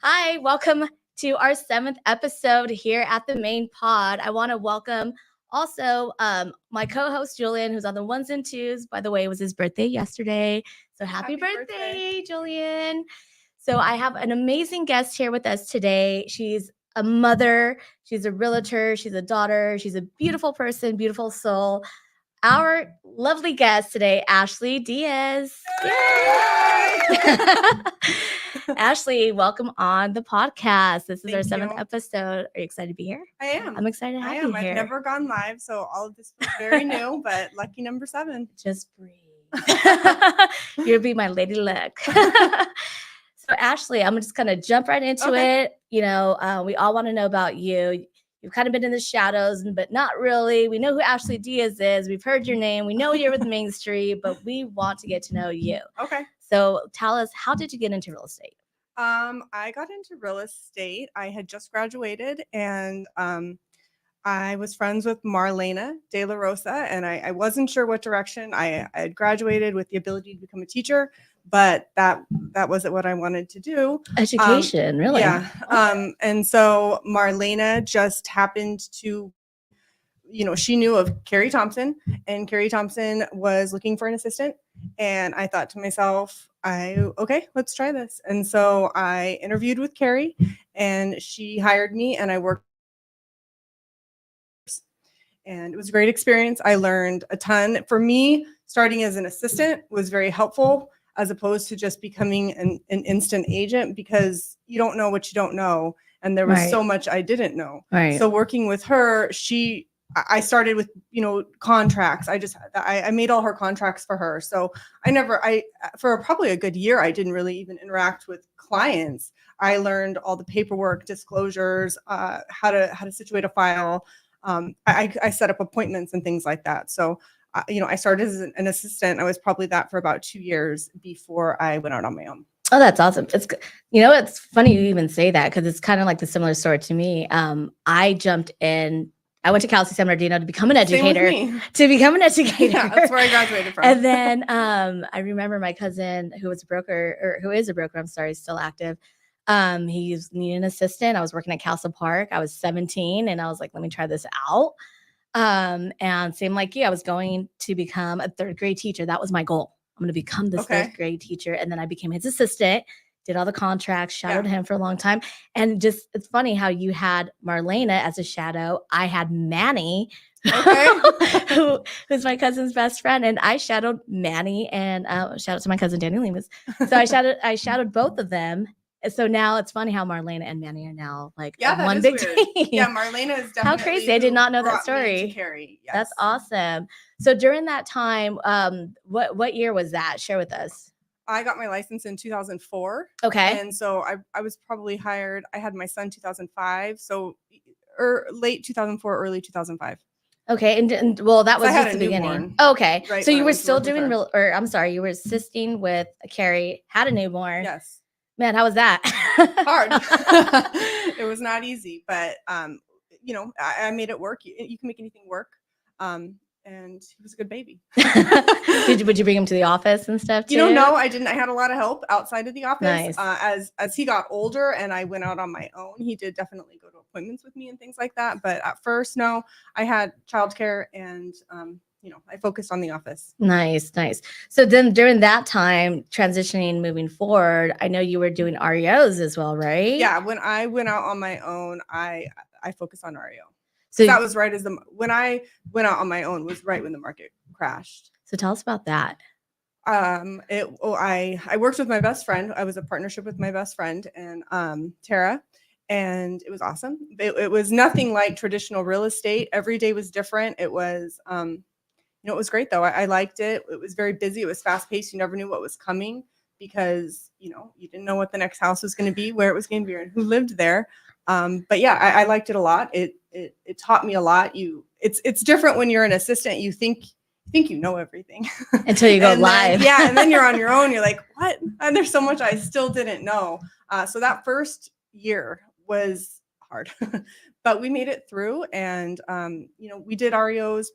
Hi, welcome to our 7th episode here at the main pod. I want to welcome also my co-host Julian, who's on the ones and twos. By the way, it was his birthday yesterday. So happy birthday, Julian. So I have an amazing guest here with us today. She's a mother, she's a realtor, she's a daughter, she's a beautiful person, beautiful soul. Our lovely guest today, Ashley Diaz. Yay! Ashley, welcome on the podcast. This is our 7th episode. Are you excited to be here? I am. I'm excited to have you here. I've never gone live, so all of this was very new, but lucky number 7. Just breathe. You'll be my lady luck. So Ashley, I'm just going to jump right into it. You know, we all want to know about you. You've kind of been in the shadows, but not really. We know who Ashley Diaz is. We've heard your name. We know you're with Main Street, but we want to get to know you. Okay. So tell us, how did you get into real estate? I got into real estate. I had just graduated, and I was friends with Marlena De La Rosa, and I wasn't sure what direction. I had graduated with the ability to become a teacher, but that wasn't what I wanted to do. Education, really? Yeah. And so Marlena just happened to, she knew of Carrie Thompson, and Carrie Thompson was looking for an assistant. And I thought to myself, okay, let's try this. And so I interviewed with Carrie, and she hired me, and I worked. And it was a great experience. I learned a ton. For me, starting as an assistant was very helpful, as opposed to just becoming an instant agent, because you don't know what you don't know. And there was so much I didn't know. Right. So working with her, I started with, contracts. I made all her contracts for her. So for probably a good year, I didn't really even interact with clients. I learned all the paperwork, disclosures, how to situate a file. I set up appointments and things like that. So, I started as an assistant. I was probably that for about 2 years before I went out on my own. Oh, that's awesome. It's funny you even say that, because it's kind of like the similar story to me. I jumped in. I went to Cal State San Bernardino to become an educator. Yeah, that's where I graduated from. And then I remember my cousin, who is a broker, I'm sorry, still active. He needed an assistant. I was working at Castle Park. I was 17, and I was like, let me try this out. And same like you, I was going to become a 3rd grade teacher. That was my goal. I'm going to become this 3rd grade teacher. And then I became his assistant, did all the contracts, shadowed him for a long time. And just, it's funny how you had Marlena as a shadow. I had Manny, who's my cousin's best friend. And I shadowed Manny, and shout out to my cousin, Danny Lemus. So I shadowed both of them. So now it's funny how Marlena and Manny are now like one big team. Yeah, Marlena is definitely. How crazy. I did not know that story. Carrie. Yes. That's awesome. So during that time, what year was that? Share with us. I got my license in 2004. Okay. And so I was probably hired. I had my son 2005. So late 2004, early 2005. Okay. And well, that was just the beginning. Okay. Right, so you were still doing you were assisting with Carrie, had a newborn. Yes. Man, how was that? Hard. It was not easy, but I made it work. You can make anything work. And he was a good baby. Would you bring him to the office and stuff too? No, I didn't. I had a lot of help outside of the office. Nice. As he got older and I went out on my own, he did definitely go to appointments with me and things like that. But at first, no, I had childcare, and I focused on the office. Nice. So then during that time, transitioning, moving forward, I know you were doing REOs as well, right? Yeah. When I went out on my own, I focused on REO. So that was right when I went out on my own was right when the market crashed. So tell us about that. I worked with my best friend. I was a partnership with my best friend and Tara, and it was awesome. It was nothing like traditional real estate. Every day was different. It was it was great though. I liked it. It was very busy. It was fast paced. You never knew what was coming, because you didn't know what the next house was going to be, where it was going to be, and who lived there. But yeah, I liked it a lot. It taught me a lot. It's different when you're an assistant. You think you know everything until you go live. And then you're on your own. You're like, what? And there's so much I still didn't know. So that first year was hard, but we made it through. And we did REOs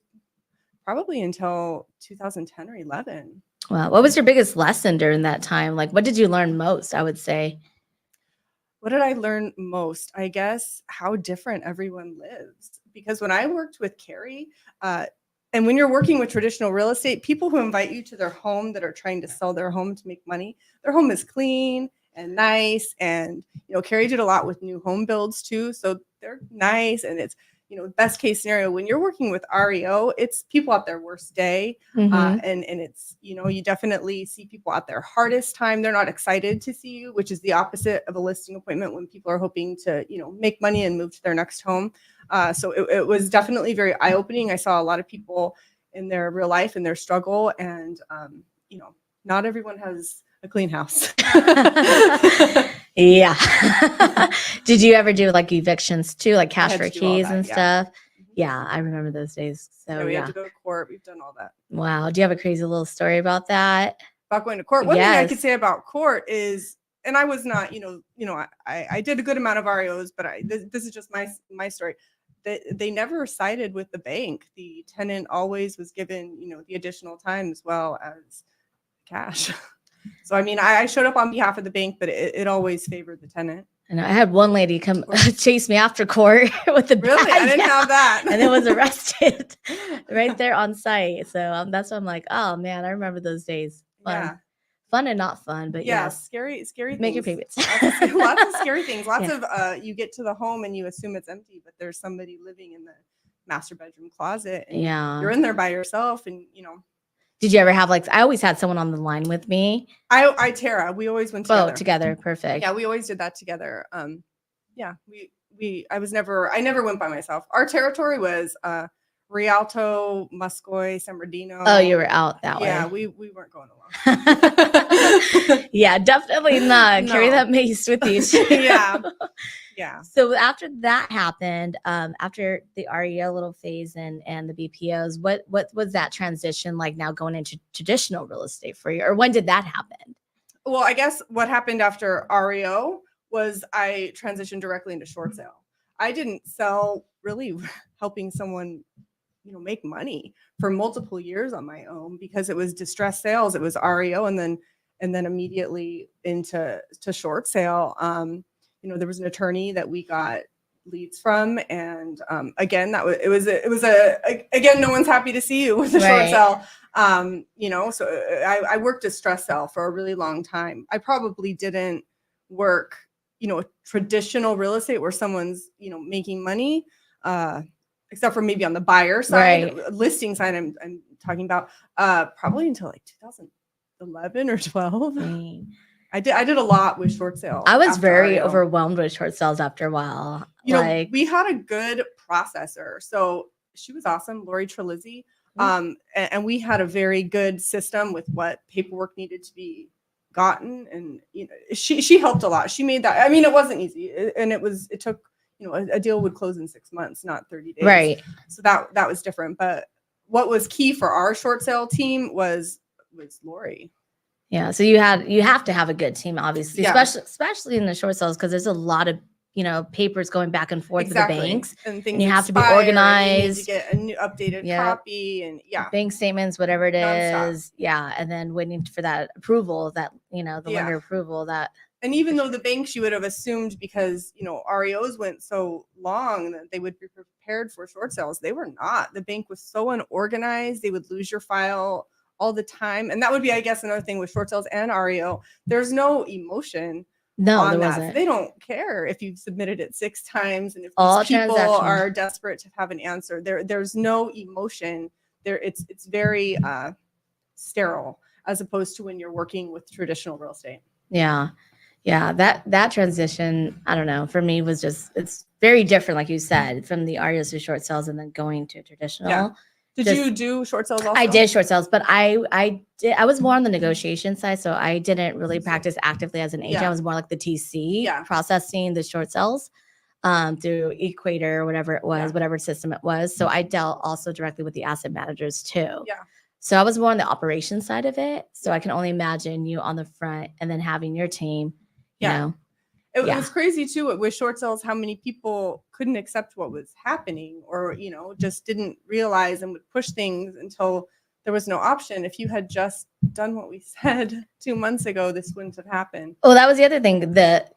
probably until 2010 or 11. Wow. What was your biggest lesson during that time? Like, what did you learn most, I would say? What did I learn most? I guess how different everyone lives. Because when I worked with Carrie, and when you're working with traditional real estate, people who invite you to their home that are trying to sell their home to make money, their home is clean and nice. And, Carrie did a lot with new home builds too. So they're nice. And it's, best case scenario, when you're working with REO, it's people at their worst day. Mhm. And it's, you definitely see people at their hardest time. They're not excited to see you, which is the opposite of a listing appointment when people are hoping to, make money and move to their next home. So it was definitely very eye-opening. I saw a lot of people in their real life and their struggle, and not everyone has a clean house. Yeah. Did you ever do like evictions too, like cash for keys and stuff? Yeah, I remember those days. So we had to go to court. We've done all that. Wow. Do you have a crazy little story about that? About going to court? One thing I could say about court is, and I was not, I did a good amount of REOs, but this is just my story. They never sided with the bank. The tenant always was given, the additional time as well as cash. So, I mean, I showed up on behalf of the bank, but it always favored the tenant. And I had one lady come chase me after court with the really bag. I didn't have that, and then was arrested right there on site. So that's why I'm like, oh man, I remember those days. Fun and not fun, but scary things. Make your payments. Lots of scary things. Lots of you get to the home and you assume it's empty, but there's somebody living in the master bedroom closet, and you're in there by yourself, and Did you ever have I always had someone on the line with me? Tara, we always went together. Oh, together, perfect. Yeah, we always did that together. I never went by myself. Our territory was Rialto, Muscoy, San Bernardino. Oh, you were out that way. Yeah, we weren't going alone. Yeah, definitely not. No. Carry that mace with you. Yeah. So after that happened, after the REO little phase and the BPOs, what was that transition like now going into traditional real estate for you? Or when did that happen? Well, I guess what happened after REO was I transitioned directly into short sale. I didn't sell really helping someone, make money for multiple years on my own because it was distressed sales. It was REO and then immediately into short sale. There was an attorney that we got leads from, and again, again, no one's happy to see you with a short sale. So I worked a stress sale for a really long time. I probably didn't work, traditional real estate where someone's, making money, except for maybe on the buyer side, listing side. I'm talking about probably until like 2011 or 12. I did a lot with short sales. I was very overwhelmed with short sales after a while. We had a good processor. So she was awesome, Lori Trelizzi. And we had a very good system with what paperwork needed to be gotten. And, she helped a lot. She made that. I mean, it wasn't easy. And it took, a deal would close in 6 months, not 30 days. Right. So that was different. But what was key for our short sale team was Lori. Yeah. So you have to have a good team, obviously, especially in the short sales, because there's a lot of, papers going back and forth with the banks, and you have to be organized. You get a new updated copy and bank statements, whatever it is. Yeah. And then waiting for that approval, that, the lender approval that. And even though the banks, you would have assumed because, REOs went so long that they would be prepared for short sales. They were not. The bank was so unorganized. They would lose your file all the time. And that would be, I guess, another thing with short sales and REO. There's no emotion. No, there wasn't. They don't care if you've submitted it 6 times and if these people are desperate to have an answer. There's no emotion. It's very sterile as opposed to when you're working with traditional real estate. Yeah. Yeah. That transition, I don't know, for me was it's very different, like you said, from the REOs to short sales and then going to traditional. Yeah. Did you do short sales also? I did short sales, but I was more on the negotiation side, so I didn't really practice actively as an agent. I was more like the TC, processing the short sales through Equator or whatever it was, whatever system it was. So I dealt also directly with the asset managers too. Yeah. So I was more on the operations side of it. So I can only imagine you on the front and then having your team, you know. It was crazy too with short sales, how many people couldn't accept what was happening or, just didn't realize and would push things until there was no option. If you had just done what we said 2 months ago, this wouldn't have happened. Oh, that was the other thing,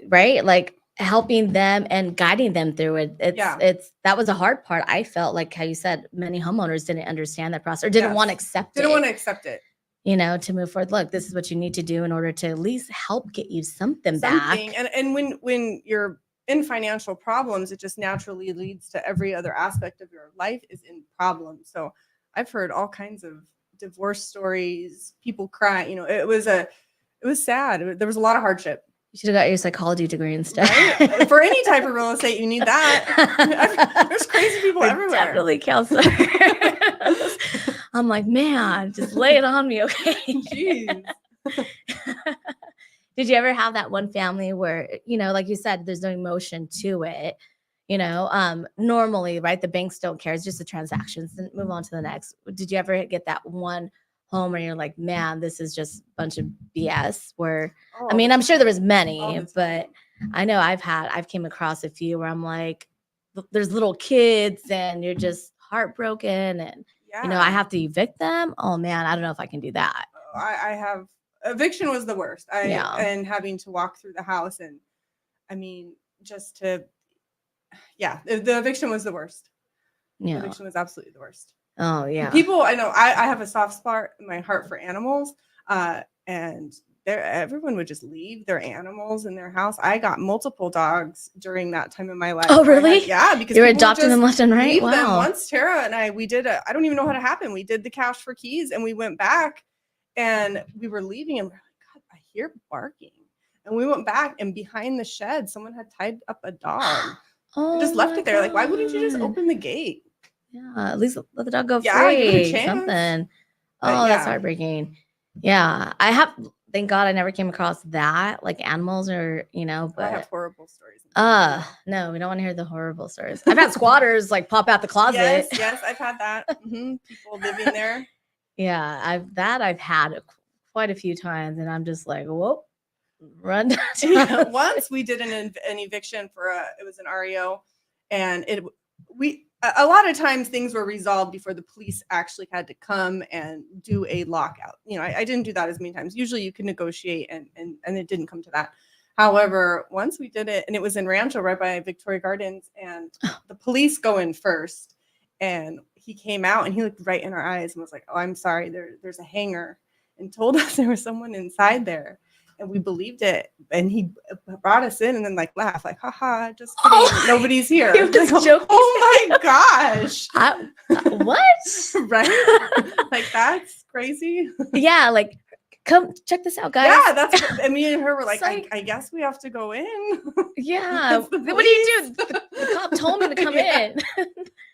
right? Like helping them and guiding them through it. It's that was a hard part. I felt like how you said many homeowners didn't understand that process or didn't want to accept it. Didn't want to accept it. To move forward. Look, this is what you need to do in order to at least help get you something back. And when you're in financial problems, it just naturally leads to every other aspect of your life is in problems. So I've heard all kinds of divorce stories, people cry. It was sad. There was a lot of hardship. You should have got your psychology degree instead. Right? For any type of real estate, you need that. There's crazy people everywhere. Definitely counselor. I'm like, man, just lay it on me, okay? Jeez. Did you ever have that one family where, like you said, there's no emotion to it? Normally, right? The banks don't care. It's just the transactions. And move on to the next. Did you ever get that one home where you're like, man, this is just a bunch of BS? Where, I'm sure there was many, but I know I've came across a few where I'm like, there's little kids and you're just heartbroken and, I have to evict them. Oh man, I don't know if I can do that. I have, eviction was the worst. And having to walk through the house and the eviction was the worst. Yeah. The eviction was absolutely the worst. Oh yeah. People, I know I have a soft spot in my heart for animals. And everyone would just leave their animals in their house. I got multiple dogs during that time in my life. Oh, really? Because you were adopting them left and right. Wow. Them. Once Tara and I don't even know how to happen. We did the cash for keys and we went back and we were leaving and we're like, God, I hear barking. And we went back and behind the shed, someone had tied up a dog and just left it there. Like, why wouldn't you just open the gate? Yeah, at least let the dog go free. Give it a chance. Something. That's heartbreaking. Yeah, I have. Thank God I never came across that, like animals or, but I have horrible stories. No, we don't want to hear the horrible stories. I've had squatters like pop out the closet. Yes, I've had that. People living there. Yeah, I've had quite a few times and I'm just like, whoa, run down. Once we did an eviction for it was an REO and a lot of times things were resolved before the police actually had to come and do a lockout. I didn't do that as many times. Usually you can negotiate and it didn't come to that. However, once we did it and it was in Rancho right by Victoria Gardens and the police go in first and he came out and he looked right in our eyes and was like, oh, I'm sorry, there's a hanger, and told us there was someone inside there. And we believed it. And he brought us in and then laughed, like, haha, just kidding. Nobody's here. He was just joking. Oh my gosh. What? Right? That's crazy. Yeah, come check this out, guys. Yeah, that's and me and her were like, I guess we have to go in. Yeah. What do you do? The cop told me to come in.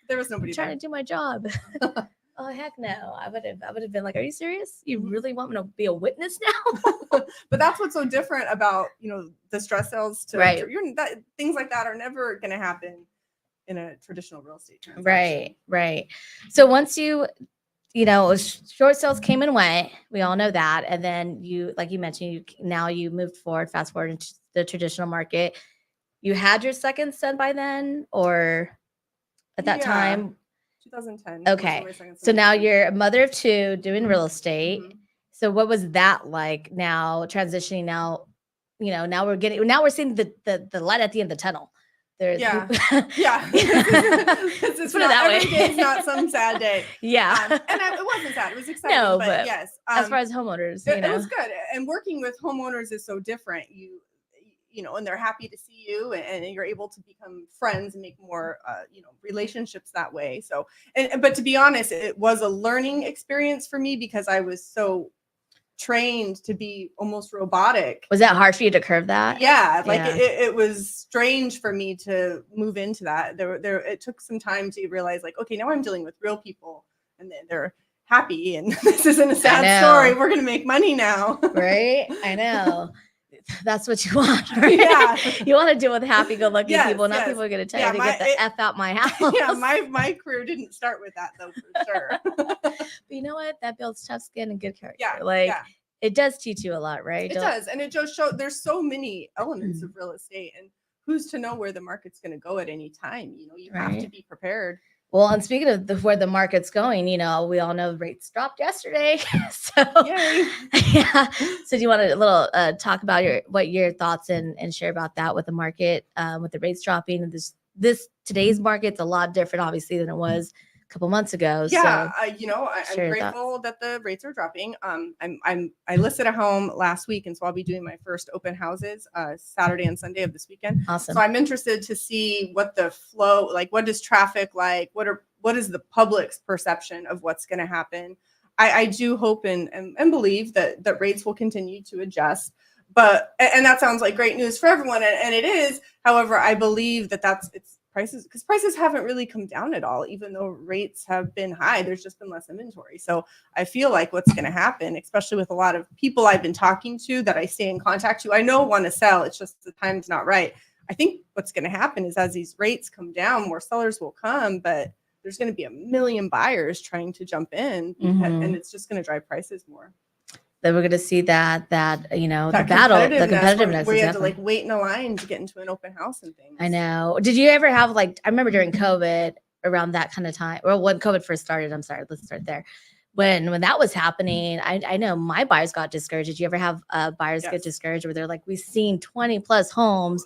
There was nobody trying to do my job. Oh heck no! I would have been like, "Are you serious? You really want me to be a witness now?" But that's what's so different about the stress sales. Things like that are never going to happen in a traditional real estate transaction. Right. So once short sales came and went, we all know that, and then like you mentioned, you moved forward, fast forward into the traditional market. You had your second son by then, or at that time. 2010. Okay. So now you're a mother of two doing real estate. Mm-hmm. So what was that like now transitioning now, now we're seeing the light at the end of the tunnel. There's yeah. Let's put it that way. Every day is not some sad day. Yeah. And it wasn't sad. It was exciting. No, but yes. As far as homeowners, it was good. And working with homeowners is so different. And they're happy to see you and you're able to become friends and make more, relationships that way. So, but to be honest, it was a learning experience for me because I was so trained to be almost robotic. Was that hard for you to curve that? Yeah. It was strange for me to move into that. It took some time to realize okay, now I'm dealing with real people and they're happy and this isn't a sad story. We're going to make money now. Right. I know. That's what you want, right? Yeah. You want to deal with happy-go-lucky people, not people are going to tell you to get the F out my house. Yeah, my career didn't start with that, though, for sure. But you know what? That builds tough skin and good character. Yeah, it does teach you a lot, right? It does, and it just shows there's so many elements of real estate, and who's to know where the market's going to go at any time? You have to be prepared. Well, and speaking of where the market's going, we all know rates dropped yesterday. So Yay. yeah. So do you want to little talk about what your thoughts and share about that with the market, with the rates dropping, and this today's market's a lot different, obviously, than it was a couple months ago. Yeah, So I'm grateful that the rates are dropping. I listed a home last week, and so I'll be doing my first open houses Saturday and Sunday of this weekend. Awesome. So I'm interested to see what the flow, like, what is traffic like? What is the public's perception of what's going to happen? I do hope and believe that rates will continue to adjust. But that sounds like great news for everyone, and it is. However, I believe that it's prices, because prices haven't really come down at all, even though rates have been high. There's just been less inventory. So I feel like what's going to happen, especially with a lot of people I've been talking to that I stay in contact to, I know want to sell. It's just the time's not right. I think what's going to happen is as these rates come down, more sellers will come, but there's going to be a million buyers trying to jump in, and it's just going to drive prices more. Then we're going to see that the battle, the competitiveness, where you have to like wait in a line to get into an open house and things. I know. Did you ever have I remember during COVID, around that kind of time, or when COVID first started? I'm sorry, let's start there. When that was happening, I know my buyers got discouraged. Did you ever have buyers get discouraged where they're like, we've seen 20 plus homes,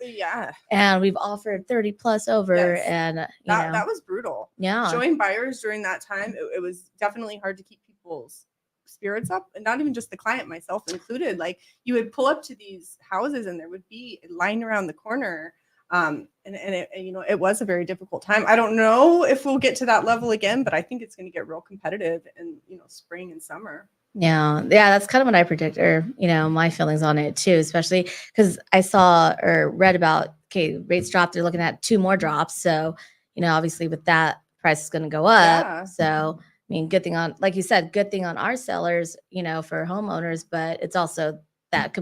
and we've offered 30 plus over, and that was brutal. Yeah, showing buyers during that time, it was definitely hard to keep people's spirits up, and not even just the client, myself included. Like, you would pull up to these houses and there would be a line around the corner, and it was a very difficult time. I don't know if we'll get to that level again, but I think it's going to get real competitive in spring and summer. Yeah, that's kind of what I predict, or my feelings on it too, especially because I saw or read about, rates dropped, they're looking at 2 more drops, so obviously with that, price is going to go up. So I mean, good thing on, like you said, good thing on our sellers, for homeowners, but it's also that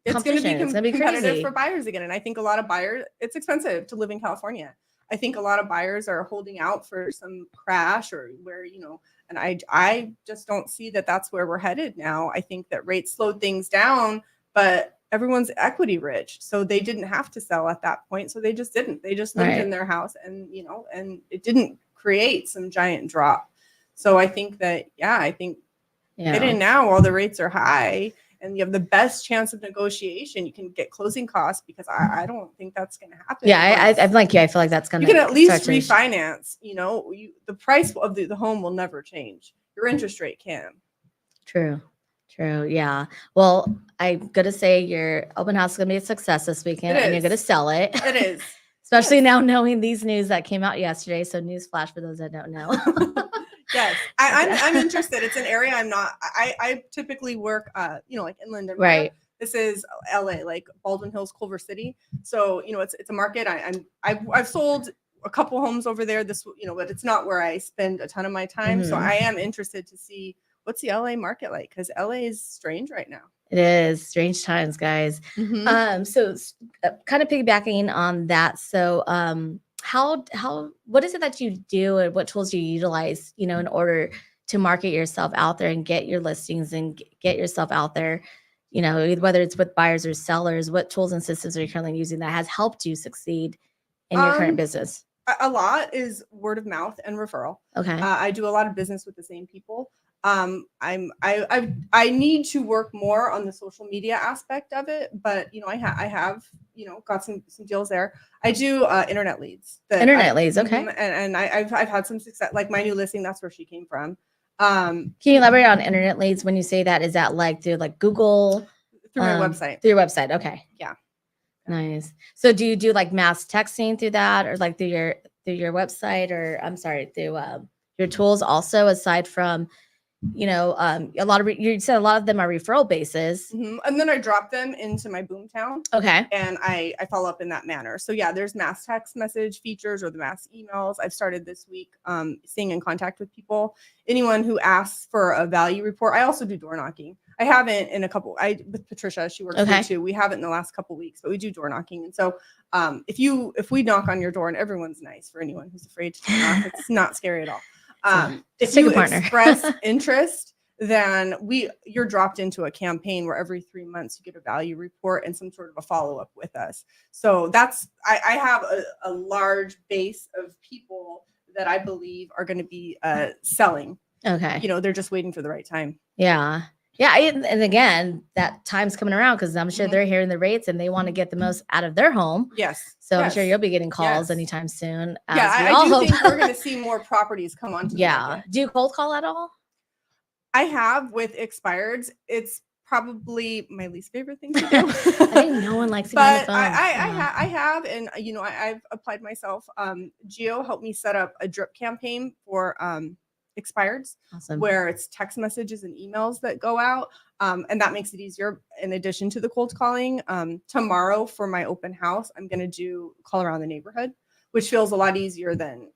it's going to be competitive crazy for buyers again. And I think a lot of buyers, it's expensive to live in California. I think a lot of buyers are holding out for some crash, or where, and I just don't see that that's where we're headed now. I think that rates slowed things down, but everyone's equity rich, so they didn't have to sell at that point. So they just didn't. They just lived in their house, and and it didn't create some giant drop. So I think that, get in now while the rates are high, and you have the best chance of negotiation. You can get closing costs, because I don't think that's going to happen. Yeah, I'm like you. I feel like that's going to. You can at least refinance. The price of the home will never change. Your interest rate can. True. Yeah. Well, I'm gonna say your open house is gonna be a success this weekend, and you're gonna sell it. It is. Especially now knowing these news that came out yesterday. So news flash for those that don't know. Yes, I'm interested. It's an area I'm not. I typically work, like inland. Right. This is LA, like Baldwin Hills, Culver City. So it's a market. I've sold a couple homes over there. But it's not where I spend a ton of my time. So I am interested to see what's the LA market like, because LA is strange right now. It is strange times, guys. So kind of piggybacking on that. So what is it that you do, and what tools do you utilize, in order to market yourself out there and get your listings and get yourself out there, whether it's with buyers or sellers? What tools and systems are you currently using that has helped you succeed in your current business? A lot is word of mouth and referral. Okay. I do a lot of business with the same people. I need to work more on the social media aspect of it, but I have got some deals there. I do internet leads. Leads, okay. And I've had some success. Like my new listing, that's where she came from. Can you elaborate on internet leads when you say that? Is that like through like Google? Through my website. Through your website, okay. Yeah. Nice. So do you do like mass texting through that, or like through your website, or I'm sorry, through your tools also, aside from a lot of you said a lot of them are referral bases, and then I drop them into my Boomtown. Okay. And I follow up in that manner. So yeah, there's mass text message features or the mass emails. I've started this week staying in contact with people. Anyone who asks for a value report. I also do door knocking. I haven't in a couple. With Patricia, she works here too. We haven't in the last couple weeks, but we do door knocking. And so if we knock on your door, and everyone's nice, for anyone who's afraid to knock, it's not scary at all. If you express interest, then you're dropped into a campaign where every 3 months you get a value report and some sort of a follow-up with us. So I have a large base of people that I believe are going to be selling. Okay. You know, they're just waiting for the right time. Yeah. Yeah. And again, that time's coming around because I'm sure they're hearing the rates and they want to get the most out of their home. Yes. So I'm sure you'll be getting calls anytime soon. Yeah, I do think we're going to see more properties come onto the market. Do you cold call at all? I have with expireds. It's probably my least favorite thing to do. I think no one likes to be on the phone. I have, and you know, I've applied myself. Geo helped me set up a drip campaign for expireds, where it's text messages and emails that go out, and that makes it easier. In addition to the cold calling, tomorrow for my open house, I'm going to do call around the neighborhood, which feels a lot easier than,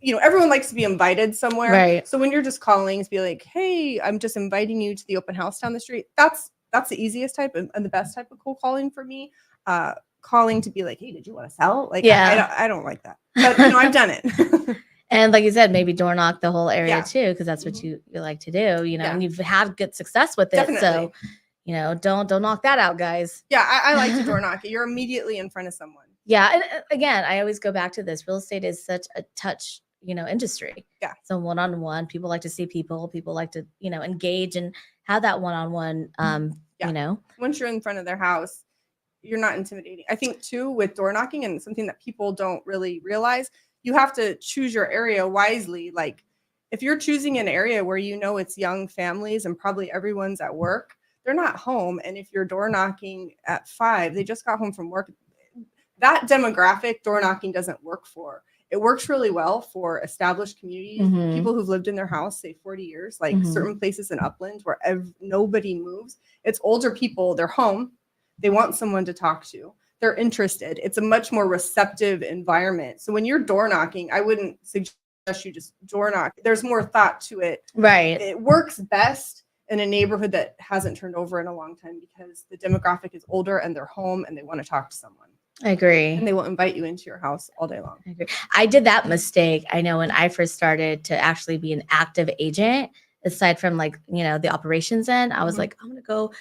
you know, everyone likes to be invited somewhere. Right. So when you're just calling, to be like, hey, I'm just inviting you to the open house down the street. That's the easiest type and the best type of cold calling for me. Calling to be like, hey, did you want to sell? Like, I don't like that, but you know, I've done it. And like you said, maybe door knock the whole area too, because that's what you like to do, you know, and you've had good success with it. Definitely. So, you know, don't knock that out, guys. Yeah, I like to door knock it. You're immediately in front of someone. Yeah. And again, I always go back to this. Real estate is such a touch, you know, industry. Yeah. So one-on-one, people like to see people like to, you know, engage and have that one-on-one, you know. Once you're in front of their house, you're not intimidating. I think too, with door knocking, and something that people don't really realize, you have to choose your area wisely. Like if you're choosing an area where you know it's young families and probably everyone's at work, they're not home. And if you're door knocking at 5, they just got home from work. That demographic door knocking doesn't work for. It works really well for established communities, people who've lived in their house, say 40 years, like certain places in Upland where nobody moves. It's older people, they're home. They want someone to talk to. They're interested. It's a much more receptive environment. So when you're door knocking, I wouldn't suggest you just door knock. There's more thought to it. Right. It works best in a neighborhood that hasn't turned over in a long time because the demographic is older and they're home and they want to talk to someone. I agree. And they will invite you into your house all day long. I agree. I did that mistake. I know when I first started to actually be an active agent, aside from like, you know, the operations end, I was like, I'm going to go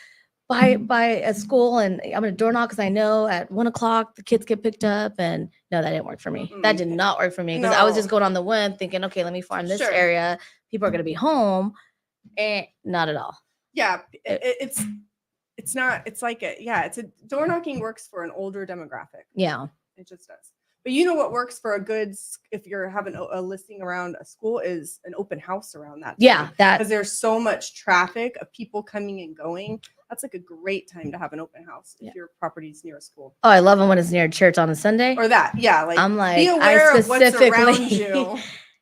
by a school and I'm going to door knock because I know at 1:00 the kids get picked up. And no, that didn't work for me. That did not work for me because I was just going on the whim thinking, okay, let me farm this area. People are going to be home. And not at all. Yeah. It's not, it's like it's a door knocking works for an older demographic. Yeah. It just does. But you know what works for a good, if you're having a listing around a school, is an open house around that. Yeah. Because there's so much traffic of people coming and going. That's like a great time to have an open house if your property's near a school. Oh, I love them when it's near a church on a Sunday. Or that. Yeah. Like, I'm like, be aware of what's around you.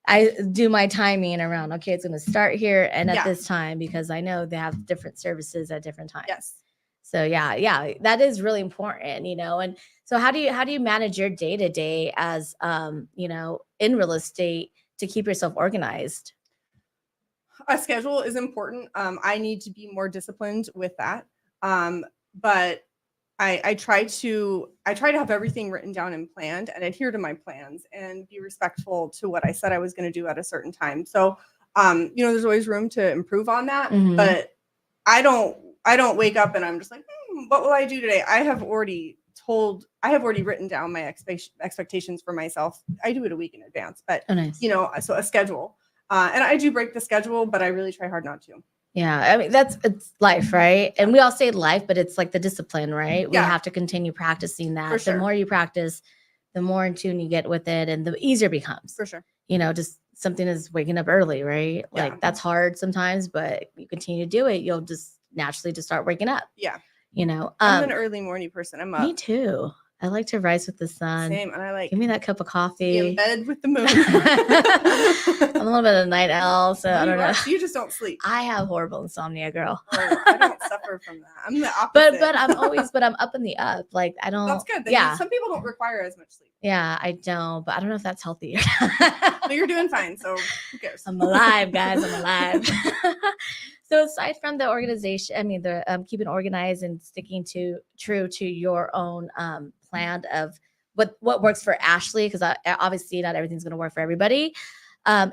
I do my timing around, okay, it's going to start here and at this time because I know they have different services at different times. Yes. So yeah, that is really important, you know. And so how do you manage your day to day as you know, in real estate to keep yourself organized? A schedule is important. I need to be more disciplined with that. But I try to have everything written down and planned and adhere to my plans and be respectful to what I said I was going to do at a certain time. So you know, there's always room to improve on that, but I don't wake up and I'm just like, what will I do today? I have already written down my expectations for myself. I do it a week in advance, but you know, so a schedule. And I do break the schedule, but I really try hard not to. Yeah. I mean, it's life, right? And we all say life, but it's like the discipline, right? We have to continue practicing that. For sure. The more you practice, the more in tune you get with it and the easier it becomes. For sure. You know, just something is waking up early, right? Yeah. Like that's hard sometimes, but you continue to do it, you'll just naturally just start waking up. Yeah. You know, I'm an early morning person. I'm up. Me too. I like to rise with the sun. Same. And I like, give me that cup of coffee. In bed with the moon. I'm a little bit of a night owl, so I don't know. You just don't sleep. I have horrible insomnia, girl. Oh, I don't suffer from that. I'm the opposite. But I'm up in the up. Like I don't. That's good. Then some people don't require as much sleep. Yeah, I don't. But I don't know if that's healthy. But you're doing fine. So who cares? I'm alive, guys. I'm alive. So aside from the organization, I mean, the keeping organized and sticking true to your own plan of what works for Ashley, because obviously not everything's going to work for everybody. Are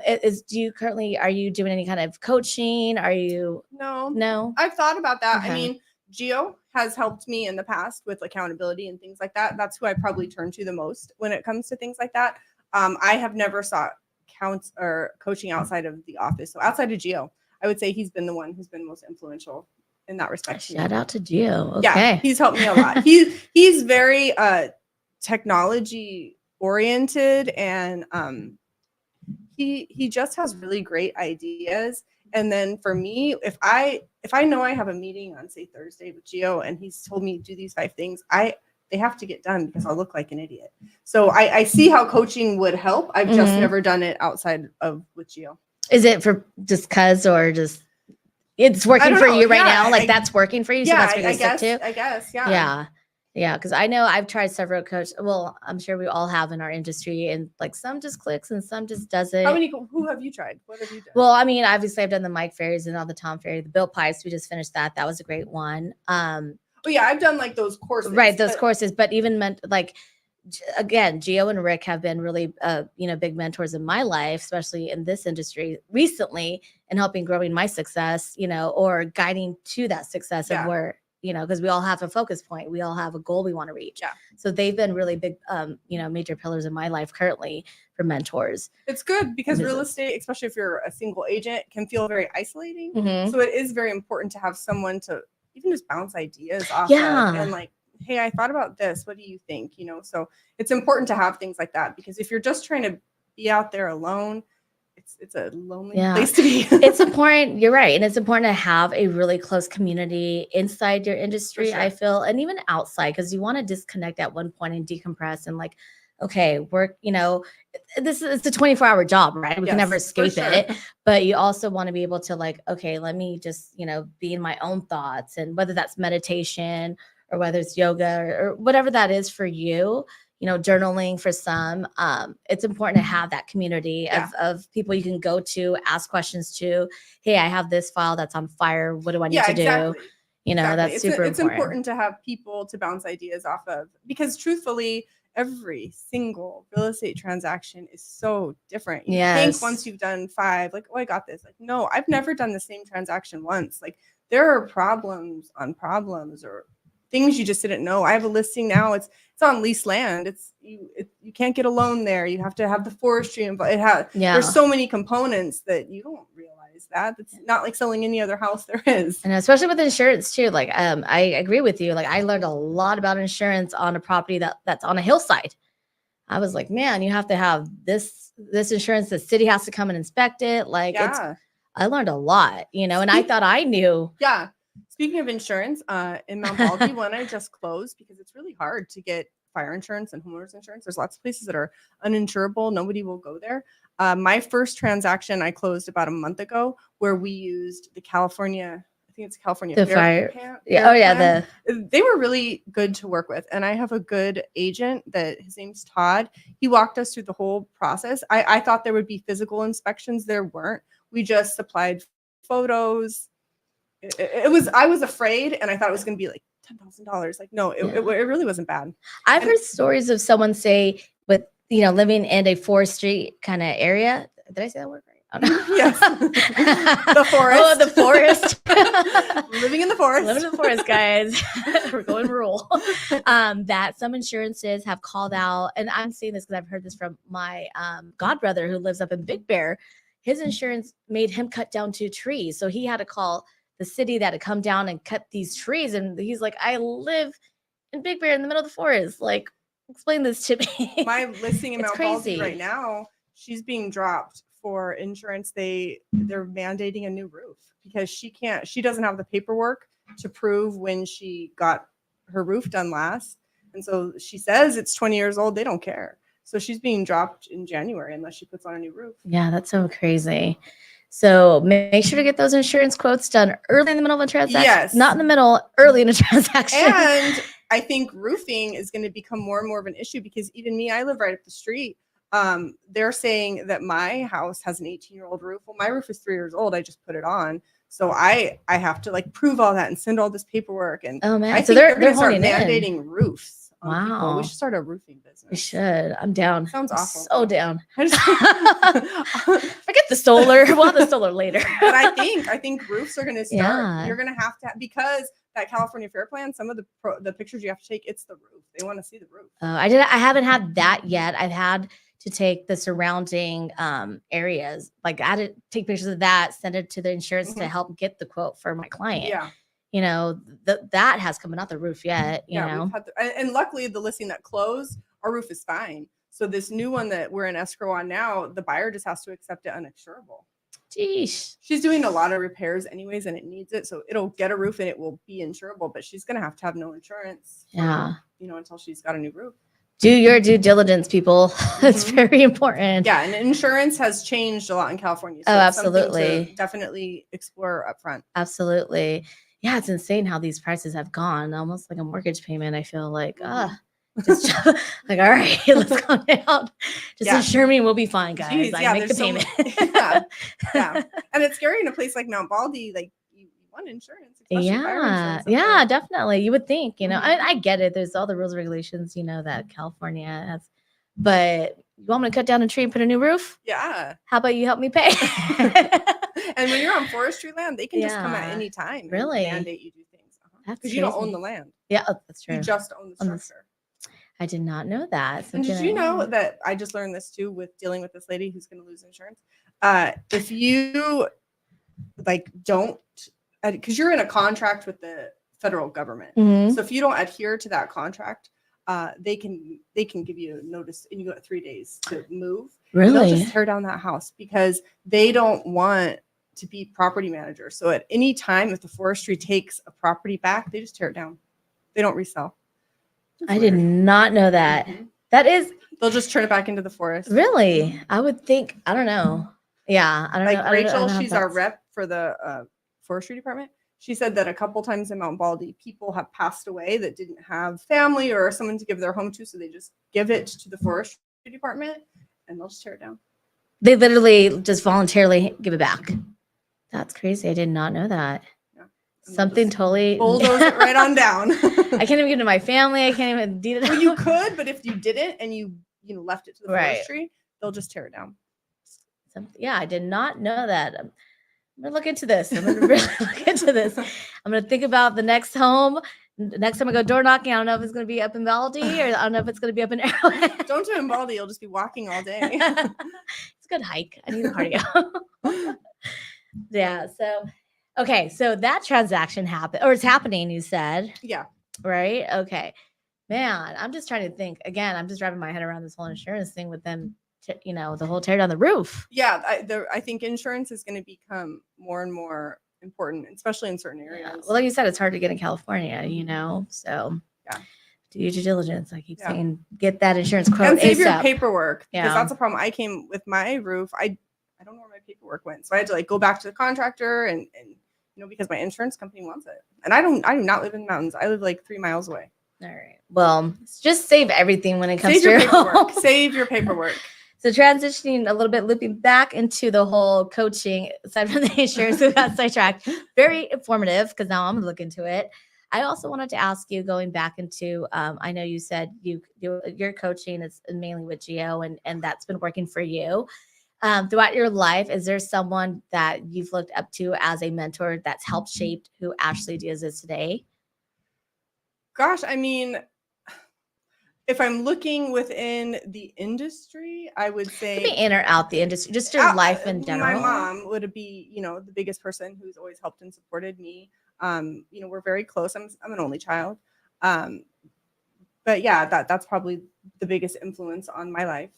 you doing any kind of coaching? Are you? No. I've thought about that. Okay. I mean, Geo has helped me in the past with accountability and things like that. That's who I probably turn to the most when it comes to things like that. I have never sought counts or coaching outside of the office. So outside of Gio, I would say he's been the one who's been most influential in that respect. Shout out to Gio. Okay. Yeah, he's helped me a lot. He's very technology oriented, and he just has really great ideas. And then for me, if I know I have a meeting on, say, Thursday with Gio, and he's told me to do these 5 things, they have to get done because I'll look like an idiot. So I see how coaching would help. I've just never done it outside of with Gio. Is it for just cuz, or just it's working for you right now? Like that's working for you. So that's what you stick to? I guess. Yeah. Yeah. Cause I know I've tried several coaches. Well, I'm sure we all have in our industry, and like some just clicks and some just doesn't. Who have you tried? What have you done? Well, I mean, obviously I've done the Mike Ferries and all the Tom Ferry, the Bill Pipes. We just finished that. That was a great one. Oh yeah, I've done like those courses. Right. Those courses, but even meant like, again, Gio and Rick have been really, big mentors in my life, especially in this industry recently, and helping growing my success, or guiding to that success of where, because we all have a focus point. We all have a goal we want to reach. Yeah. So they've been really big, major pillars in my life currently for mentors. It's good because real estate, especially if you're a single agent, can feel very isolating. Mm-hmm. So it is very important to have someone to even just bounce ideas off of, and like, hey, I thought about this. What do you think? So it's important to have things like that, because if you're just trying to be out there alone, it's a lonely place to be. It's important. You're right. And it's important to have a really close community inside your industry, I feel, and even outside, because you want to disconnect at one point and decompress and like, okay, work, it's a 24-hour job, right? We can never escape it. But you also want to be able to like, okay, let me just, be in my own thoughts, and whether that's meditation or whether it's yoga or whatever that is for you, journaling for some, it's important to have that community of people you can go to, ask questions to. Hey, I have this file that's on fire. What do I need to do? That's super important. It's important to have people to bounce ideas off of, because truthfully, every single real estate transaction is so different. You think once you've done 5, like, oh, I got this. Like, no, I've never done the same transaction once. Like, there are problems on problems, or things you just didn't know. I have a listing now. It's on leased land. You can't get a loan there. You have to have the forestry involved. There's so many components that you don't realize that. It's not like selling any other house there is. And especially with insurance too. Like, I agree with you. Like, I learned a lot about insurance on a property that's on a hillside. I was like, man, you have to have this insurance. The city has to come and inspect it. Like, I learned a lot, and I thought I knew. Yeah. Speaking of insurance, in Mount Baldy, one I just closed because it's really hard to get fire insurance and homeowners insurance. There's lots of places that are uninsurable. Nobody will go there. My first transaction I closed about a month ago, where we used the California, I think it's California Fair Plan. They were really good to work with. And I have a good agent that his name's Todd. He walked us through the whole process. I thought there would be physical inspections. There weren't. We just supplied photos. I was afraid, and I thought it was going to be like $10,000. Like, no, it really wasn't bad. I've heard stories of someone say with, living in a forestry kind of area. Did I say that word right? Oh, no. Yes. The forest. Oh, the forest. Living in the forest. Living in the forest, guys. We're going rural. That some insurances have called out, and I'm seeing this because I've heard this from my godbrother who lives up in Big Bear. His insurance made him cut down 2 trees. So he had to call the city that had come down and cut these trees. And he's like, I live in Big Bear in the middle of the forest. Like, explain this to me. My listing in Mount Baldy right now, she's being dropped for insurance. They're mandating a new roof because she doesn't have the paperwork to prove when she got her roof done last. And so she says it's 20 years old. They don't care. So she's being dropped in January unless she puts on a new roof. Yeah, that's so crazy. So make sure to get those insurance quotes done early in the middle of a transaction. Yes. Not in the middle, early in a transaction. And I think roofing is going to become more and more of an issue, because even me, I live right up the street. They're saying that my house has an 18-year-old roof. Well, my roof is 3 years old. I just put it on. So I have to like prove all that and send all this paperwork. And oh man, I think they're going to start mandating roofs. Wow. We should start a roofing business. We should. I'm down. Sounds awful. So down. Forget the solar. We'll have the solar later. But I think roofs are going to start. Yeah. You're going to have because that California Fair Plan, some of the pictures you have to take, it's the roof. They want to see the roof. I haven't had that yet. I've had to take the surrounding areas. Like I had to take pictures of that, send it to the insurance to help get the quote for my client. Yeah. You know, that has come out the roof yet, you know. We've had and luckily the listing that closed, our roof is fine. So this new one that we're in escrow on now, the buyer just has to accept it uninsurable. Jeez. She's doing a lot of repairs anyways, and it needs it. So it'll get a roof and it will be insurable, but she's going to have no insurance. Yeah. Until she's got a new roof. Do your due diligence, people. It's very important. Yeah. And insurance has changed a lot in California. So absolutely. Definitely explore upfront. Absolutely. Yeah. It's insane how these prices have gone. Almost like a mortgage payment. I feel like, just like, all right, let's calm down. Just insure me, we'll be fine, guys. Jeez, make the payment. Yeah. And it's scary in a place like Mount Baldy, like you want insurance. Yeah, definitely. You would think, I get it. There's all the rules and regulations, that California has, but you want me to cut down a tree and put a new roof? Yeah. How about you help me pay? And when you're on forestry land, they can just come at any time. Really? And mandate you do things. Because you don't own the land. Yeah, that's true. You just own the structure. I did not know that. And did you know that I just learned this too with dealing with this lady who's going to lose insurance? If you don't, because you're in a contract with the federal government. So if you don't adhere to that contract, they can give you a notice and you got 3 days to move. Really? They'll just tear down that house because they don't want to be property managers. So at any time, if the forestry takes a property back, they just tear it down. They don't resell. I did not know that. That is. They'll just turn it back into the forest. Really? I would think. I don't know. Yeah, I don't know. Like Rachel, she's our rep for the forestry department. She said that a couple times in Mount Baldy, people have passed away that didn't have family or someone to give their home to, so they just give it to the forestry department and they'll just tear it down. They literally just voluntarily give it back. That's crazy. I did not know that. Something totally bulldoze it right on down. I can't even give it to my family. I can't even deed it. Well, you could, but if you didn't and you left it to the forestry, they'll just tear it down. I did not know that. I'm gonna look into this. I'm gonna really look into this. I'm gonna think about the next home. Next time I go door knocking, I don't know if it's gonna be up in Baldy or I don't know if it's gonna be up in Arrowhead. Don't do it in Baldy. You'll just be walking all day. It's a good hike. I need the cardio. Yeah. Okay, so that transaction happened, or it's happening, you said. Yeah. Right? Okay. Man, I'm just trying to think. Again, I'm just wrapping my head around this whole insurance thing with them, the whole tear down the roof. Yeah, I think insurance is going to become more and more important, especially in certain areas. Yeah. Well, like you said, it's hard to get in California, so do your due diligence. I keep saying, get that insurance quote and save ASAP. your paperwork, because that's a problem. I came with my roof. I don't know where my paperwork went, so I had to go back to the contractor and because my insurance company wants it. And I do not live in the mountains. I live 3 miles away. All right. Well, just save everything when it comes to your paperwork. Home. Save your paperwork. So transitioning a little bit, looping back into the whole coaching, aside from the insurance, we got sidetracked. Very informative, because now I'm going to look into it. I also wanted to ask you, going back into, I know you said your coaching is mainly with Geo, and that's been working for you. Throughout your life, is there someone that you've looked up to as a mentor that's helped shape who Ashley Diaz is today? Gosh, I mean, if I'm looking within the industry, I would say in or out the industry, just your life in general. My mom would be, the biggest person who's always helped and supported me. We're very close. I'm an only child. But yeah, that's probably the biggest influence on my life.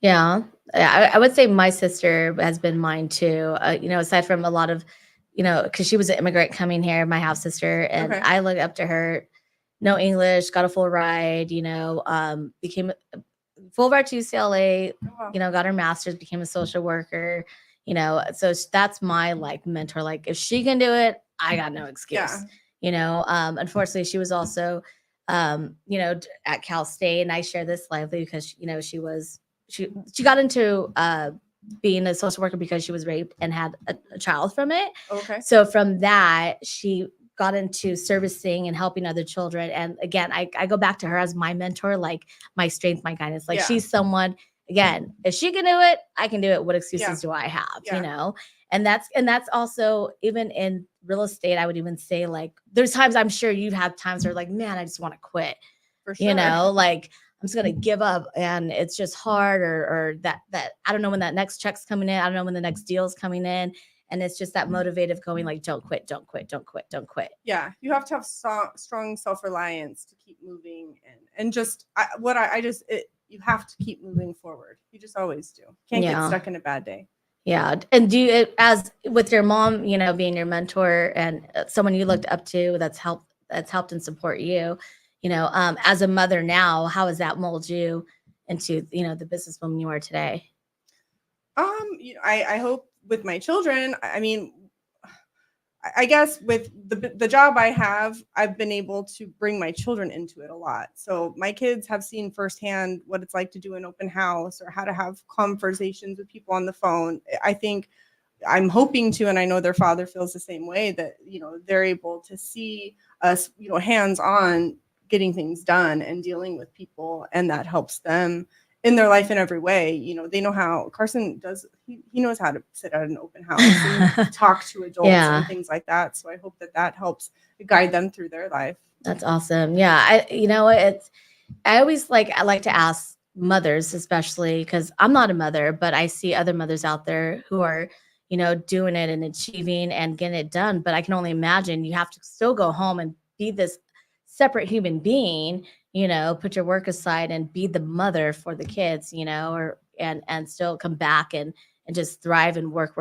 Yeah, I would say my sister has been mine too. Aside from a lot of, because she was an immigrant coming here, my half sister, and I looked up to her. No English, got a full ride. Became a full ride to UCLA. Oh, wow. Got her master's, became a social worker. So that's my mentor. If she can do it, I got no excuse. Yeah. Unfortunately, she was also, at Cal State, and I share this lively because she got into being a social worker because she was raped and had a child from it. Okay. So from that, she got into servicing and helping other children. And again, I go back to her as my mentor, my strength, my guidance. She's someone, again, if she can do it, I can do it. What excuses do I have? And that's also, even in real estate, I would even say, there's times, I'm sure you've had times where man, I just want to quit. For sure. I'm I'm just gonna give up, and it's just hard, or that I don't know when that next check's coming in, I don't know when the next deal's coming in, and it's just that motivative going like, don't quit, don't quit, don't quit, don't quit. Yeah, you have to have strong self-reliance to keep moving, and just you have to keep moving forward. You just always do. Can't get stuck in a bad day. Yeah. And do you, as with your mom, you know, being your mentor and someone you looked up to that's helped and support you, you know, as a mother now, how has that molded you into, you know, the businesswoman you are today? I hope with my children, I mean, I guess with the job I have, I've been able to bring my children into it a lot. So my kids have seen firsthand what it's like to do an open house or how to have conversations with people on the phone. I think I'm hoping to, and I know their father feels the same way, that, you know, they're able to see us, you know, hands-on getting things done and dealing with people, and that helps them in their life in every way. You know, they know how Carson does, he knows how to sit at an open house and talk to adults and things like that. So I hope that helps guide them through their life. That's awesome. Yeah. You know, I always I like to ask mothers, especially because I'm not a mother, but I see other mothers out there who are, you know, doing it and achieving and getting it done. But I can only imagine you have to still go home and be this separate human being, you know, put your work aside and be the mother for the kids, you know, or and still come back and just thrive and work.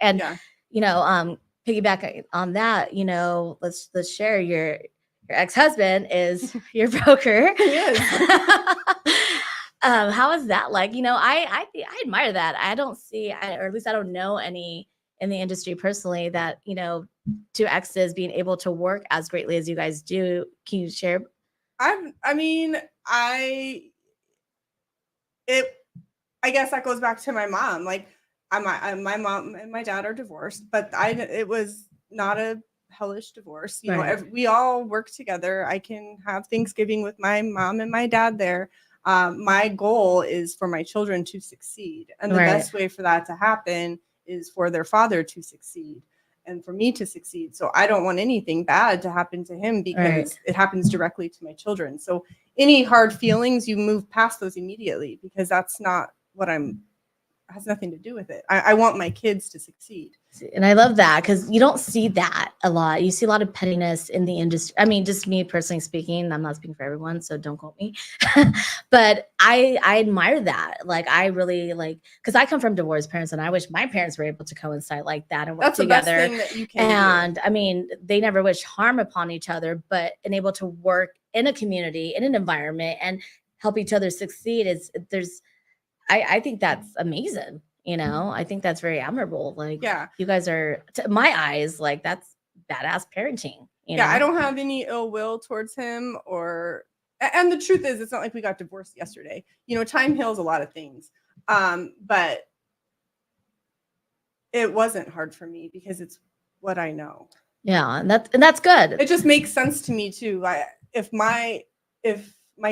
And you know, piggyback on that, you know, let's share your ex-husband is your broker. Yes. How is that like? You know, I admire that. I don't see, or at least I don't know any in the industry personally that, you know, two exes being able to work as greatly as you guys do. Can you share? I guess that goes back to my mom. Like, my mom and my dad are divorced, but it was not a hellish divorce. You know, we all work together. I can have Thanksgiving with my mom and my dad there. My goal is for my children to succeed, and the best way for that to happen is for their father to succeed and for me to succeed. So I don't want anything bad to happen to him, because it happens directly to my children. So any hard feelings, you move past those immediately, because that's not what has nothing to do with it. I want my kids to succeed. And I love that, because you don't see that a lot. You see a lot of pettiness in the industry. I mean, just me personally speaking, I'm not speaking for everyone, so don't quote me. But I admire that. Like, I really because I come from divorced parents, and I wish my parents were able to coincide like that and work together. That's the best thing that you can and do. I mean, they never wish harm upon each other, but able to work in a community, in an environment, and help each other succeed I think that's amazing. You know, I think that's very admirable. Like, you guys are, to my eyes, like, that's badass parenting. You know? I don't have any ill will towards him, and the truth is, it's not like we got divorced yesterday. You know, time heals a lot of things. But it wasn't hard for me, because it's what I know. Yeah, and that's good. It just makes sense to me too. If my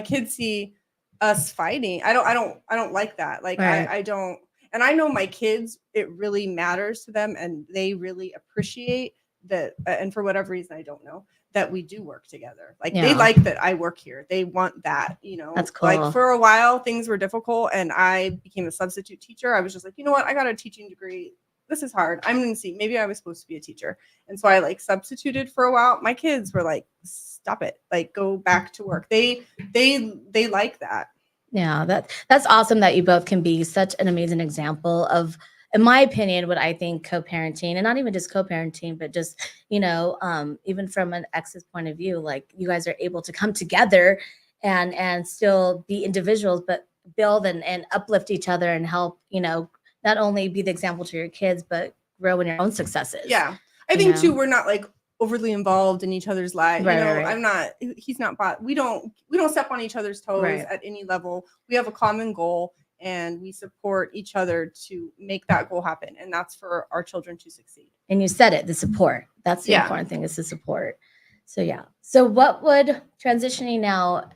kids see us fighting, I don't like that. Like, I don't, and I know my kids, it really matters to them, and they really appreciate that. And for whatever reason, I don't know, that we do work together. Like, they like that I work here. They want that, you know. That's cool. Like, for a while, things were difficult, and I became a substitute teacher. I was just like, you know what? I got a teaching degree. This is hard. I'm going to see. Maybe I was supposed to be a teacher. And so I substituted for a while. My kids were like, stop it. Like, go back to work. They like that. Yeah, that's awesome that you both can be such an amazing example of, in my opinion, what I think co-parenting, and not even just co-parenting, but just, you know, even from an ex's point of view, like, you guys are able to come together and still be individuals, but build and uplift each other and help, you know, not only be the example to your kids, but grow in your own successes. Yeah. I think too, we're not like overly involved in each other's lives. I'm not, he's not, we don't step on each other's toes at any level. We have a common goal, and we support each other to make that goal happen. And that's for our children to succeed. And you said it, the support. That's the important thing, is the support. So, yeah. So what would, transitioning now,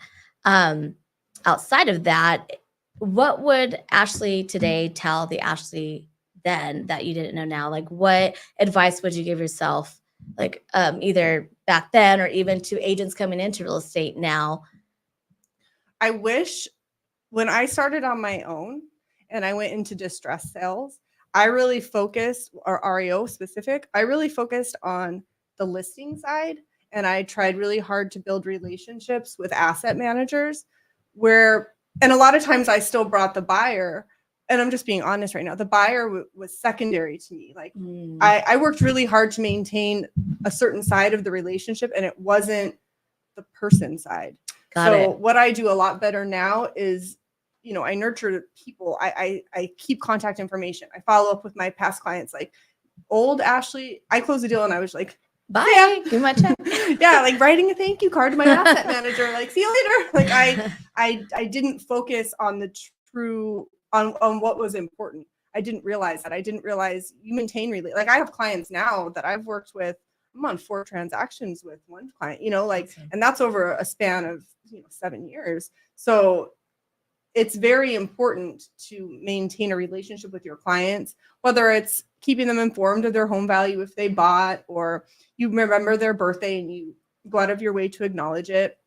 outside of that, what would Ashley today tell the Ashley then that you didn't know now? Like, what advice would you give yourself, like, either back then or even to agents coming into real estate now? I wish when I started on my own and I went into distress sales, I really focused, or REO specific, I really focused on the listing side. And I tried really hard to build relationships with asset managers and a lot of times I still brought the buyer. And I'm just being honest right now. The buyer was secondary to me. Like I worked really hard to maintain a certain side of the relationship, and it wasn't the person side. So what I do a lot better now is, I nurture people. I keep contact information. I follow up with my past clients. Like old Ashley, I closed a deal and I was like, bye, yeah. Give my check. Yeah, like writing a thank you card to my asset manager. Like, see you later. Like I didn't focus on the true on what was important. I didn't realize that. I didn't realize you maintain like I have clients now that I've worked with. I'm on 4 transactions with one client, and that's over a span of 7 years. So it's very important to maintain a relationship with your clients, whether it's keeping them informed of their home value if they bought, or you remember their birthday and you go out of your way to acknowledge it.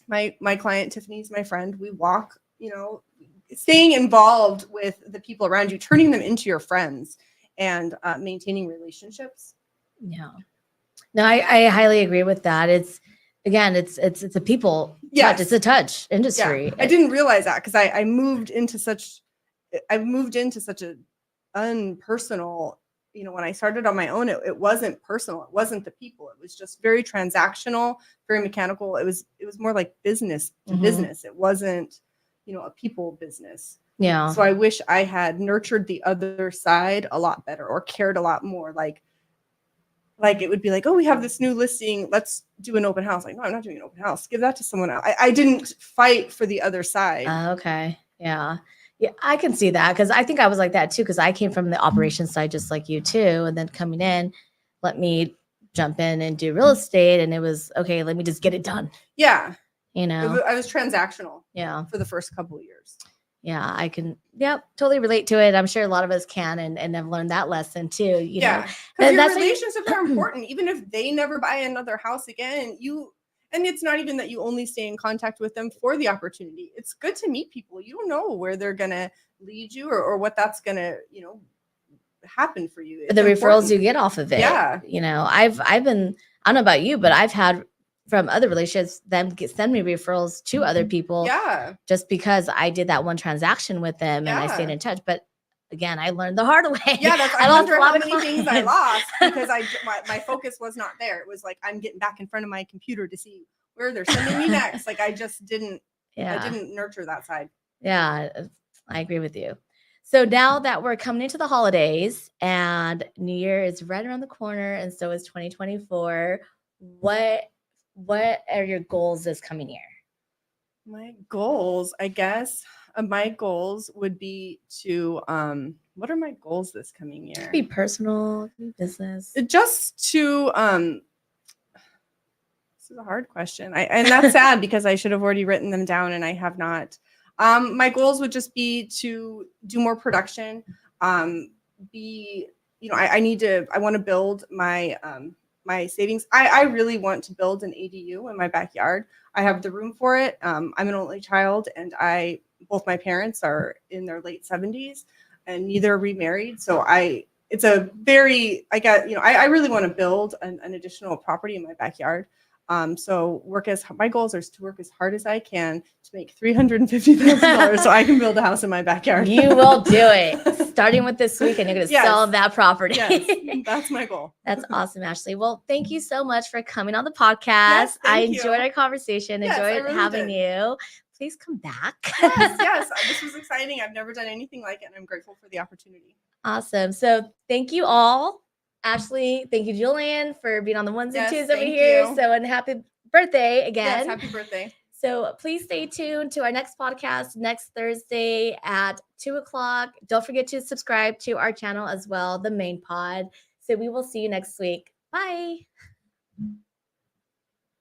My client Tiffany's my friend. We walk, staying involved with the people around you, turning them into your friends, and maintaining relationships. Yeah. No, I highly agree with that. It's a people touch. It's a touch industry. Yeah. I didn't realize that because I moved into such a unpersonal, when I started on my own, it wasn't personal. It wasn't the people. It was just very transactional, very mechanical. It was more like business to business. It wasn't, a people business. Yeah. So I wish I had nurtured the other side a lot better, or cared a lot more. Like it would be like, oh, we have this new listing. Let's do an open house. Like, no, I'm not doing an open house. Give that to someone else. I didn't fight for the other side. Okay. Yeah. Yeah, I can see that because I think I was like that too, because I came from the operations side just like you too. And then coming in, let me jump in and do real estate. And it was, okay, let me just get it done. Yeah. I was transactional. Yeah. For the first couple of years. Yeah, I can. Yep, totally relate to it. I'm sure a lot of us can and have learned that lesson too. Yeah, because your relationships are important. Even if they never buy another house again, and it's not even that you only stay in contact with them for the opportunity. It's good to meet people. You don't know where they're gonna lead you or what that's gonna happen for you. It's the referrals you get off of it. Yeah, I've been. I don't know about you, but I've had from other relationships them send me referrals to other people. Yeah, just because I did that one transaction with them and I stayed in touch. But again, I learned the hard way. Yeah, I wonder how many things I lost because my focus was not there. It was like I'm getting back in front of my computer to see where they're sending me next. Like I just didn't. Yeah. I didn't nurture that side. Yeah, I agree with you. So now that we're coming into the holidays and New Year is right around the corner, and so is 2024, what are your goals this coming year? My goals, I guess, my goals would be to, what are my goals this coming year? It could be personal, it could be business. Just to, this is a hard question. And that's sad because I should have already written them down and I have not. My goals would just be to do more production, I want to build my, my savings. I really want to build an ADU in my backyard. I have the room for it. I'm an only child and both my parents are in their late 70s and neither remarried. So I really want to build an additional property in my backyard. So my goals are to work as hard as I can to make $350,000 so I can build a house in my backyard. You will do it. Starting with this week, and you're going to sell that property. Yes, that's my goal. That's awesome, Ashley. Well, thank you so much for coming on the podcast. Yes, I enjoyed our conversation. Enjoyed really having you. Please come back. Yes. This was exciting. I've never done anything like it, and I'm grateful for the opportunity. Awesome. So thank you all. Ashley, thank you, Julian, for being on the ones and twos over here. So, and happy birthday again. Yes, happy birthday. So please stay tuned to our next podcast next Thursday at 2:00. Don't forget to subscribe to our channel as well, the main pod. So we will see you next week. Bye.